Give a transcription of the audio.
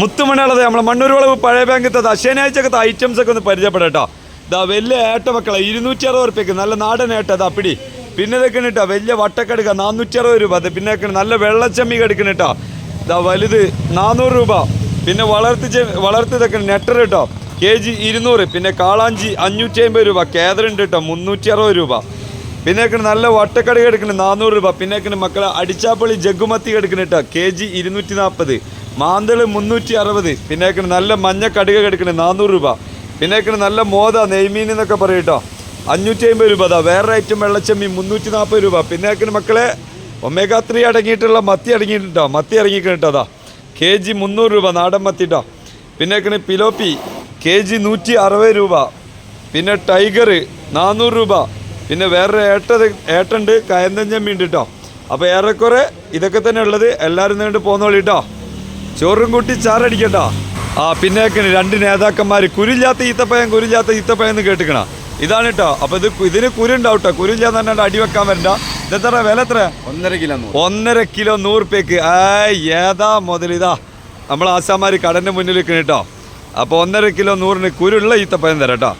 മുത്തുമണിയുള്ളത് നമ്മളെ മണ്ണൂർ വളവ് പഴയ ബാങ്കത്തെ ശനിയാഴ്ചക്കത്തെ ഐറ്റംസ് ഒക്കെ ഒന്ന് പരിചയപ്പെടാം കേട്ടോ. ഇതാ വലിയ ഏട്ട മക്കളെ 260 റുപ്യക്ക് നല്ല നാടൻ ഏട്ട ഇതാ പിടി. പിന്നെ ഇതൊക്കെ കേട്ടോ വലിയ വട്ടക്കെടുക്ക 460 രൂപ. അത് പിന്നെ നല്ല വെള്ളച്ചമ്മി കെടുക്കണം കേട്ടോ. ഇതാ വലുത് 400 രൂപ. പിന്നെ വളർത്തി ഇതൊക്കെ നെട്ടർ കേട്ടോ kg 200. പിന്നെ കാളാഞ്ചി 550 രൂപ. കേദറുണ്ട് കേട്ടോ 360 രൂപ. പിന്നെ നല്ല വട്ടക്കടി എടുക്കണം 400 രൂപ. പിന്നെ മക്കളെ അടിച്ചാപ്പള്ളി ജഗ്ഗുമത്തി എടുക്കണം കേട്ടോ kg 240. മാന്തള് 360. പിന്നെ നല്ല മഞ്ഞ കടുക എടുക്കണം 400 രൂപ. പിന്നെ നല്ല മോദ നെയ്മീൻ എന്നൊക്കെ പറയും കേട്ടോ 550 രൂപ. അതാ വേറെ ഐറ്റം വെള്ളച്ചമ്മി 340 രൂപ. പിന്നെ മക്കളെ ഒമേഗ 3 അടങ്ങിയിട്ടുള്ള മത്തി അടങ്ങിയിട്ടുണ്ടോ. മത്തി ഇറങ്ങിക്കണം കേട്ടോ അതാ kg 300 രൂപ നാടൻ മത്തി കേട്ടോ. പിന്നെ പിലോപ്പി kg 160 രൂപ. പിന്നെ ടൈഗർ 400 രൂപ. പിന്നെ വേറൊരു ഏട്ടുണ്ട് കയന്തൻ ചെമ്മി ഉണ്ട് കേട്ടോ. അപ്പോൾ ഏറെക്കുറെ ഇതൊക്കെ തന്നെ ഉള്ളത്. എല്ലാവരും നീണ്ട് പോന്നോളി കേട്ടോ. ചോറും കൂട്ടി ചാറടിക്കട്ടോ. പിന്നെ 2 നേതാക്കന്മാർ കുരില്ലാത്ത ഈത്തപ്പഴം എന്ന് കേട്ടിക്കണ ഇതാണ് കേട്ടോ. അപ്പോൾ ഇതിന് കുരുണ്ടാവും കേട്ടോ. കുരില്ലാന്ന് പറഞ്ഞാൽ അടി വെക്കാൻ വരണ്ട. ഇതെത്ര വില എത്ര? 1.5 കിലോ 100 റുപ്യക്ക്. ഏതാ മുതൽ ഇതാ നമ്മൾ ആശാമാർ കടൻ്റെ മുന്നിൽ നിൽക്കണം കേട്ടോ. അപ്പോൾ 1.5 കിലോ 100-ന് കുരുള്ള ഈത്തപ്പഴം തരാം കേട്ടോ.